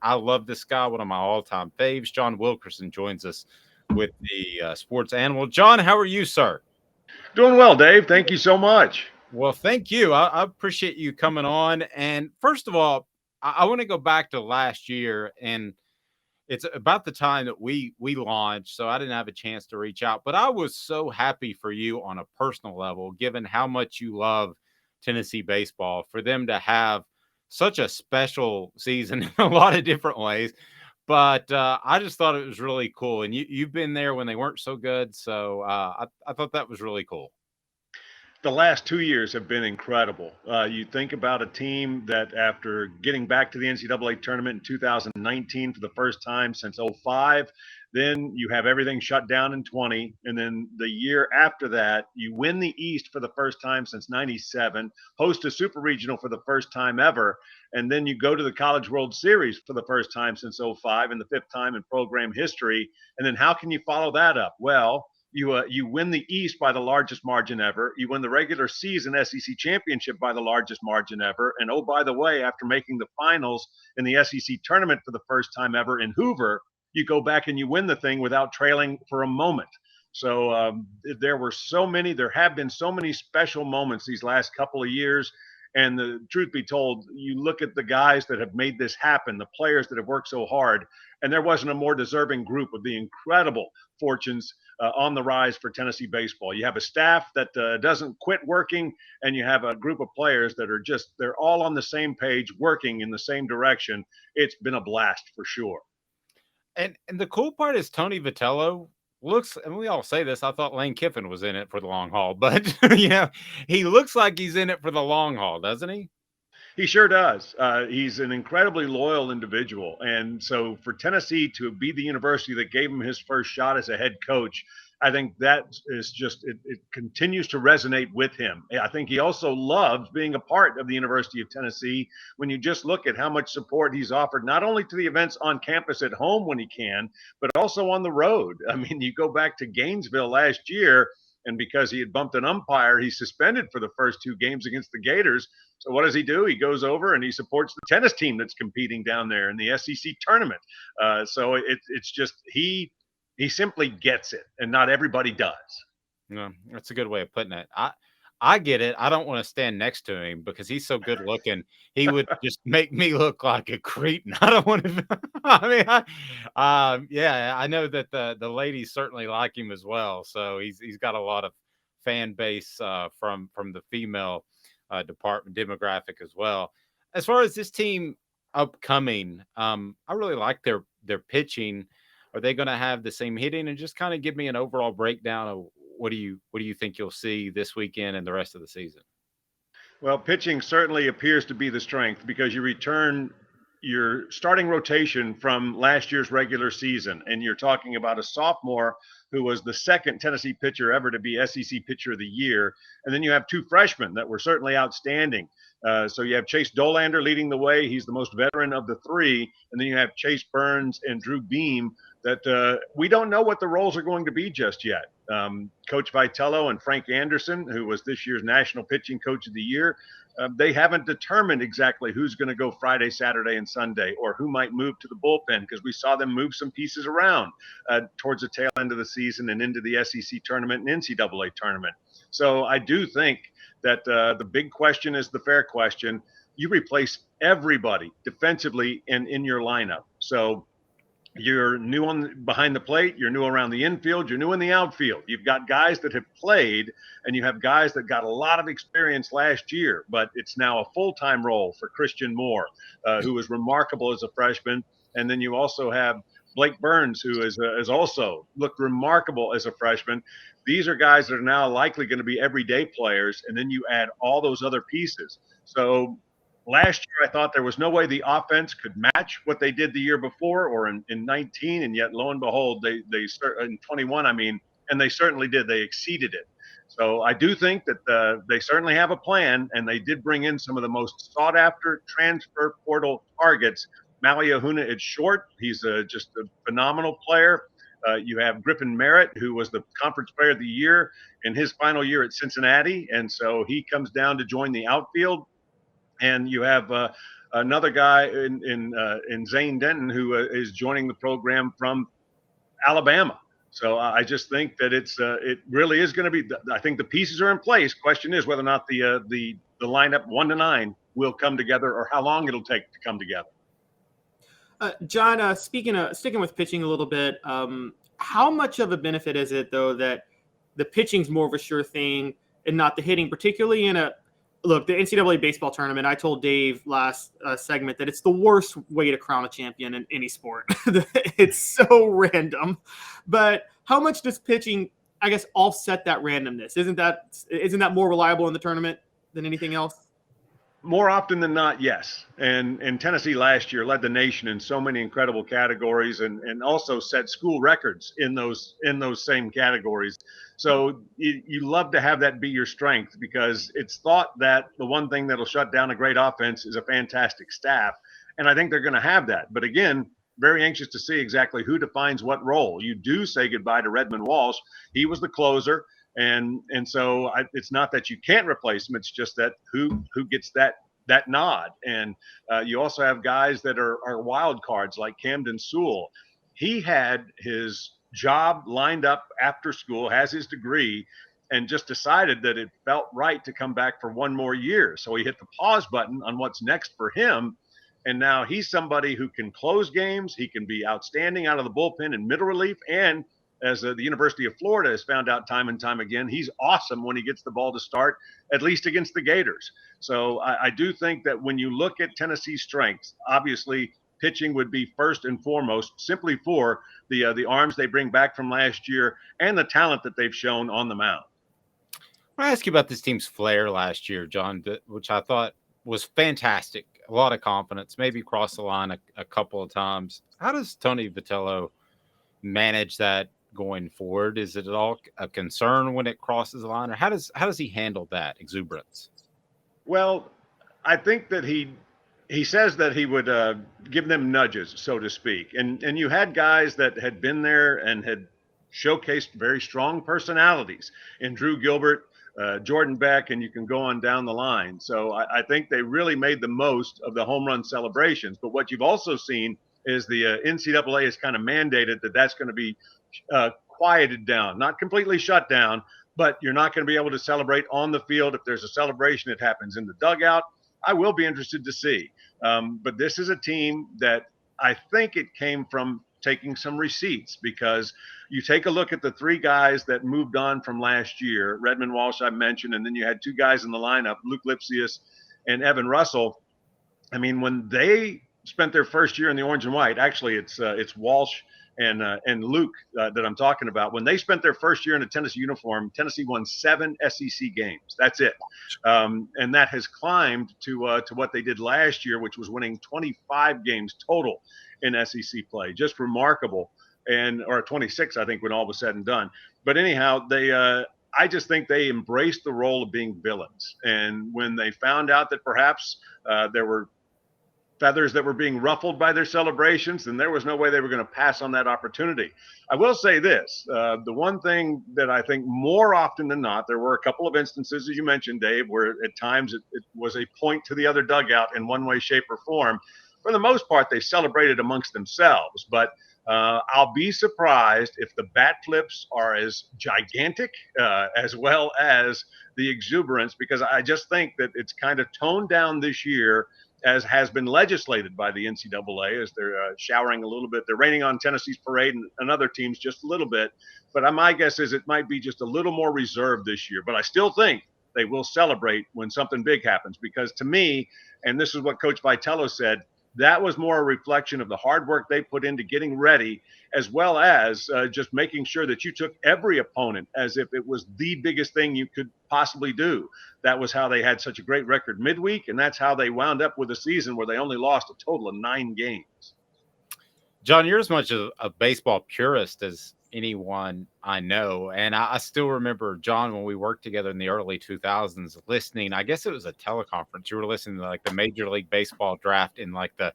I love this guy, one of my all-time faves. John Wilkerson joins us with the sports animal. John, how are you, sir? Doing well, Dave. Thank you so much. Well, thank you. I appreciate you coming on. And first of all, I want to go back to last year, and it's about the time that we launched, so I didn't have a chance to reach out. But I was so happy for you on a personal level, given how much you love Tennessee baseball, for them to have such a special season in a lot of different ways. But I just thought it was really cool, and you've been there when they weren't so good, so I thought that was really cool. The last 2 years have been incredible. You think about a team that, after getting back to the NCAA tournament in 2019 for the first time since '05, then you have everything shut down in 20. And then the year after that, you win the East for the first time since '97, host a super regional for the first time ever. And then you go to the College World Series for the first time since '05 and the fifth time in program history. And then how can you follow that up? Well, you win the East by the largest margin ever. You win the regular season SEC championship by the largest margin ever. And oh, by the way, after making the finals in the SEC tournament for the first time ever in Hoover, you go back and you win the thing without trailing for a moment. So there have been so many special moments these last couple of years. And the truth be told, you look at the guys that have made this happen, the players that have worked so hard, and there wasn't a more deserving group of the incredible fortunes on the rise for Tennessee baseball. You have a staff that doesn't quit working, and you have a group of players that are they're all on the same page, working in the same direction. It's been a blast for sure. And the cool part is Tony Vitello looks, and we all say this. I thought Lane Kiffin was in it for the long haul, but he looks like he's in it for the long haul, doesn't he? He sure does. He's an incredibly loyal individual. And so for Tennessee to be the university that gave him his first shot as a head coach, I think that is it continues to resonate with him. I think he also loves being a part of the University of Tennessee when you just look at how much support he's offered, not only to the events on campus at home when he can, but also on the road. I mean, you go back to Gainesville last year, and because he had bumped an umpire, he's suspended for the first two games against the Gators. So what does he do? He goes over and he supports the tennis team that's competing down there in the SEC tournament. It's just he simply gets it, and not everybody does. No, that's a good way of putting it. I get it. I don't want to stand next to him because he's so good looking. He would just make me look like a cretin. I don't want to. I mean, yeah, I know that the ladies certainly like him as well. So he's got a lot of fan base from the female department demographic as well. As far as this team upcoming, I really like their pitching. Are they going to have the same hitting? And just kind of give me an overall breakdown of what do you think you'll see this weekend and the rest of the season? Well, pitching certainly appears to be the strength because you return your starting rotation from last year's regular season, and you're talking about a sophomore who was the second Tennessee pitcher ever to be SEC Pitcher of the Year, and then you have two freshmen that were certainly outstanding. So you have Chase Dolander leading the way; he's the most veteran of the three, and then you have Chase Burns and Drew Beam. That we don't know what the roles are going to be just yet. Coach Vitello and Frank Anderson, who was this year's National Pitching Coach of the Year, they haven't determined exactly who's going to go Friday, Saturday, and Sunday, or who might move to the bullpen, because we saw them move some pieces around towards the tail end of the season and into the SEC tournament and NCAA tournament. So I do think that the big question is the fair question. You replace everybody defensively and in your lineup. So you're new on behind the plate, you're new around the infield, you're new in the outfield. You've got guys that have played, and you have guys that got a lot of experience last year, but it's now a full-time role for Christian Moore, who was remarkable as a freshman. And then you also have Blake Burns, who is also looked remarkable as a freshman. These are guys that are now likely going to be everyday players, and then you add all those other pieces. So last year, I thought there was no way the offense could match what they did the year before or in 19, and yet lo and behold, they in 21. I mean, and they certainly did. They exceeded it. So I do think that they certainly have a plan, and they did bring in some of the most sought after transfer portal targets. Maliahuna at short, he's just a phenomenal player. You have Griffin Merritt, who was the conference player of the year in his final year at Cincinnati, and so he comes down to join the outfield. And you have another guy in Zane Denton who is joining the program from Alabama. So I just think that it really is going to be. I think the pieces are in place. Question is whether or not the lineup 1 to 9 will come together, or how long it'll take to come together. John, sticking with pitching a little bit, how much of a benefit is it though that the pitching's more of a sure thing and not the hitting, particularly in the NCAA baseball tournament? I told Dave last segment that it's the worst way to crown a champion in any sport. It's so random, but how much does pitching, I guess, offset that randomness? Isn't that more reliable in the tournament than anything else? More often than not, yes. And Tennessee last year led the nation in so many incredible categories, and also set school records in those same categories. So you love to have that be your strength, because it's thought that the one thing that'll shut down a great offense is a fantastic staff. And I think they're going to have that. But again, very anxious to see exactly who defines what role. You do say goodbye to Redmond Walsh. He was the closer. And so it's not that you can't replace him. It's just that who gets that nod. And you also have guys that are wild cards like Camden Sewell. He had his job lined up after school, has his degree, and just decided that it felt right to come back for one more year. So he hit the pause button on what's next for him. And now he's somebody who can close games. He can be outstanding out of the bullpen in middle relief, and as the University of Florida has found out time and time again, he's awesome when he gets the ball to start, at least against the Gators. So I do think that when you look at Tennessee's strengths, obviously pitching would be first and foremost, simply for the arms they bring back from last year and the talent that they've shown on the mound. I want to ask you about this team's flair last year, John, which I thought was fantastic. A lot of confidence, maybe crossed the line a couple of times. How does Tony Vitello manage that going forward? Is it at all a concern when it crosses the line, or how does he handle that exuberance? Well, I think that he says that he would give them nudges, so to speak. And you had guys that had been there and had showcased very strong personalities in Drew Gilbert, Jordan Beck, and you can go on down the line. So I think they really made the most of the home run celebrations. But what you've also seen is the NCAA has kind of mandated that that's going to be quieted down, not completely shut down, but you're not going to be able to celebrate on the field. If there's a celebration, it happens in the dugout. I will be interested to see. But this is a team that I think it came from taking some receipts, because you take a look at the three guys that moved on from last year, Redmond Walsh I mentioned, and then you had two guys in the lineup, Luke Lipsius and Evan Russell. I mean, when they spent their first year in the orange and white, actually it's Walsh and Luke that I'm talking about. When they spent their first year in a Tennessee uniform, Tennessee won 7 SEC games. That's it. And that has climbed to what they did last year, which was winning 25 games total in SEC play. Just remarkable. Or 26, I think, when all was said and done. But anyhow, I just think they embraced the role of being villains. And when they found out that perhaps there were feathers that were being ruffled by their celebrations, then there was no way they were going to pass on that opportunity. I will say this, the one thing that I think more often than not, there were a couple of instances, as you mentioned, Dave, where at times it was a point to the other dugout in one way, shape, or form. For the most part, they celebrated amongst themselves, but I'll be surprised if the bat flips are as gigantic as well as the exuberance, because I just think that it's kind of toned down this year, as has been legislated by the NCAA, as they're showering a little bit. They're raining on Tennessee's parade and other teams just a little bit. But my guess is it might be just a little more reserved this year. But I still think they will celebrate when something big happens, because to me, and this is what Coach Vitello said, that was more a reflection of the hard work they put into getting ready, as well as just making sure that you took every opponent as if it was the biggest thing you could possibly do. That was how they had such a great record midweek, and that's how they wound up with a season where they only lost a total of 9 games. John, you're as much a baseball purist as anyone I know. And I still remember, John, when we worked together in the early 2000s, listening, I guess it was a teleconference. You were listening to like the Major League Baseball draft in like the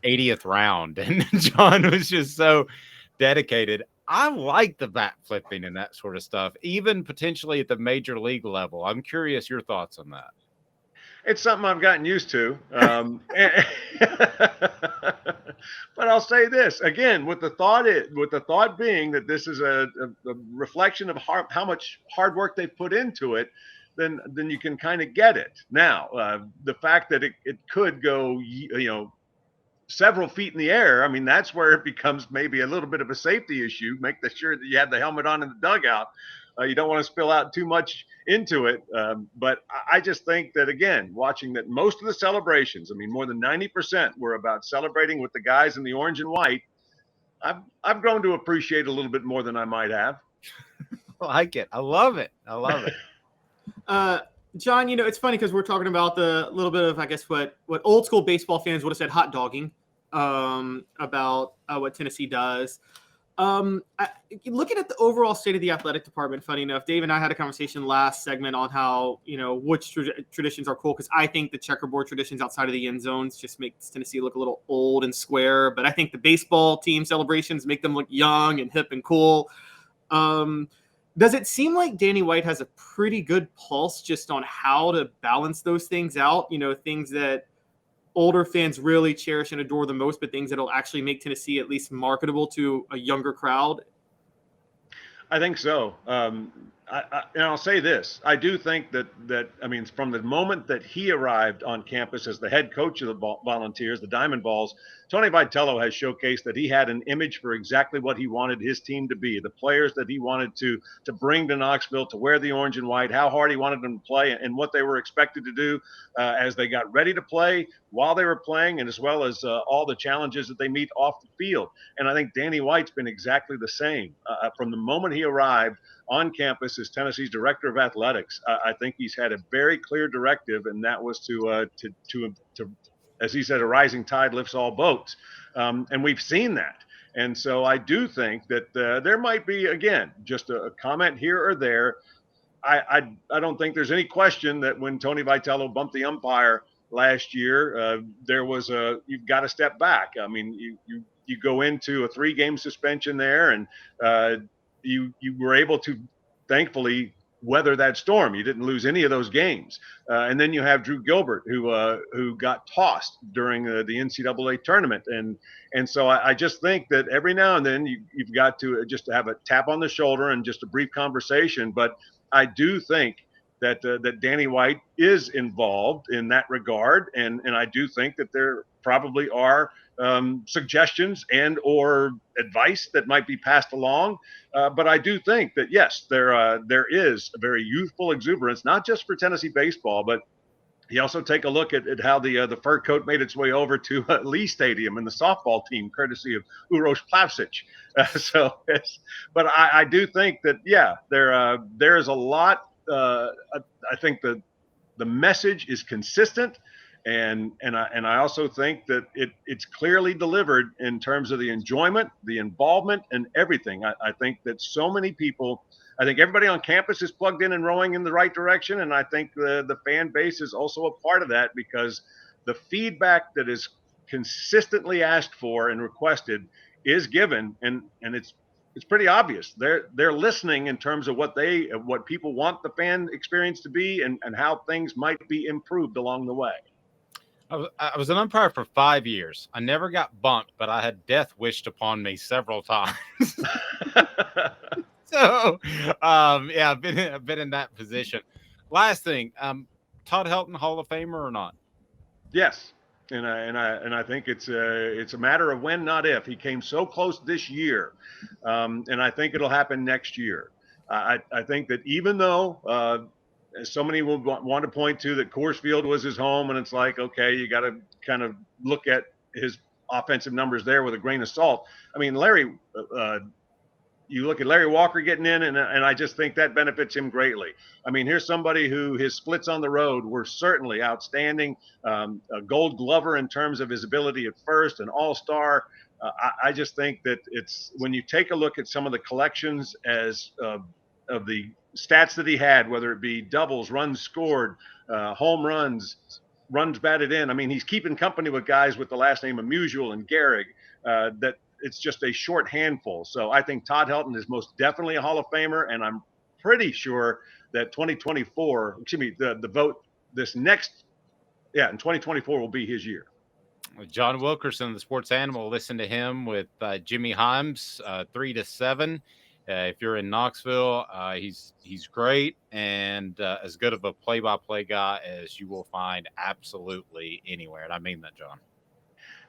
80th round. And John was just so dedicated. I like the bat flipping and that sort of stuff, even potentially at the major league level. I'm curious your thoughts on that. It's something I've gotten used to. But I'll say this again, with the thought being that this is a reflection of how much hard work they put into it. Then you can kind of get it. Now, the fact that it could go, several feet in the air, I mean, that's where it becomes maybe a little bit of a safety issue. Make sure that you have the helmet on in the dugout. You don't want to spill out too much into it. But I just think that, again, watching that most of the celebrations, I mean, more than 90% were about celebrating with the guys in the orange and white. I've grown to appreciate a little bit more than I might have. I like it. I love it. I love it. John, it's funny because we're talking about the little bit of, I guess, what old school baseball fans would have said hot dogging about what Tennessee does. Looking at the overall state of the athletic department, funny enough, Dave and I had a conversation last segment on how, which traditions are cool, because I think the checkerboard traditions outside of the end zones just makes Tennessee look a little old and square. But I think the baseball team celebrations make them look young and hip and cool. Does it seem like Danny White has a pretty good pulse just on how to balance those things out? Things that older fans really cherish and adore the most, but things that'll actually make Tennessee at least marketable to a younger crowd? I think so. And I'll say this: I do think that I mean, from the moment that he arrived on campus as the head coach of the Volunteers, the Diamond Vols, Tony Vitello has showcased that he had an image for exactly what he wanted his team to be, the players that he wanted to bring to Knoxville, to wear the orange and white, how hard he wanted them to play, and what they were expected to do as they got ready to play, while they were playing, and as well as all the challenges that they meet off the field. And I think Danny White's been exactly the same from the moment he arrived on campus as Tennessee's director of athletics. I think he's had a very clear directive, and that was to as he said, a rising tide lifts all boats. And we've seen that. And so I do think that there might be, again, just a comment here or there. I don't think there's any question that when Tony Vitello bumped the umpire last year, there was you've got to step back. I mean, you go into a 3-game suspension there, and you were able to, thankfully, weather that storm. You didn't lose any of those games. And then you have Drew Gilbert, who got tossed during the NCAA tournament. And so I just think that every now and then you've got to just have a tap on the shoulder and just a brief conversation. But I do think that Danny White is involved in that regard. And I do think that there probably are suggestions and or advice that might be passed along. But I do think that, yes, there is a very youthful exuberance, not just for Tennessee baseball, but you also take a look at how the fur coat made its way over to Lee Stadium and the softball team, courtesy of Uroš Plavšić. But I do think that, yeah, there is a lot. I think the message is consistent. And I also think that it's clearly delivered in terms of the enjoyment, the involvement, and everything. I think that so many people, I think everybody on campus is plugged in and rowing in the right direction. And I think the fan base is also a part of that, because the feedback that is consistently asked for and requested is given. And it's pretty obvious. They're listening in terms of what people want the fan experience to be, and how things might be improved along the way. I was an umpire for 5 years. I never got bumped, but I had death wished upon me several times. So, yeah, I've been in that position. Last thing, Todd Helton, Hall of Famer or not? Yes, and I think it's a matter of when, not if. He came so close this year, and I think it'll happen next year. I think that even though so many will want to point to that Coors Field was his home, and it's like, okay, you got to kind of look at his offensive numbers there with a grain of salt. I mean, you look at Larry Walker getting in, and I just think that benefits him greatly. I mean, here's somebody who his splits on the road were certainly outstanding, a Gold Glover in terms of his ability at first, an All-Star. I just think that it's, when you take a look at some of the collections of the stats that he had, whether it be doubles, runs scored, home runs, runs batted in. I mean, he's keeping company with guys with the last name of Musial and Gehrig, that it's just a short handful. So I think Todd Helton is most definitely a Hall of Famer, and I'm pretty sure that the vote this next Yeah, and 2024 will be his year. John Wilkerson, the sports animal. Listen to him with Jimmy Himes, 3 to 7. If you're in Knoxville, he's great and as good of a play-by-play guy as you will find absolutely anywhere. And I mean that, John.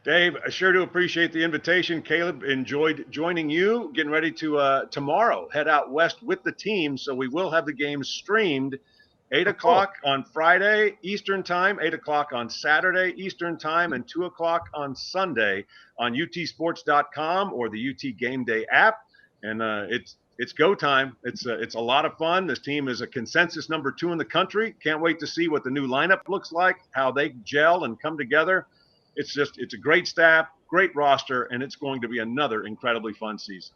Dave, I sure do appreciate the invitation. Caleb, enjoyed joining you. Getting ready to tomorrow head out west with the team, so we will have the games streamed 8 o'clock on Friday Eastern Time, 8 o'clock on Saturday Eastern Time, and 2 o'clock on Sunday on utsports.com or the UT Game Day app. And it's go time. It's a lot of fun. This team is a consensus number 2 in the country. Can't wait to see what the new lineup looks like, how they gel and come together. It's a great staff, great roster, and it's going to be another incredibly fun season.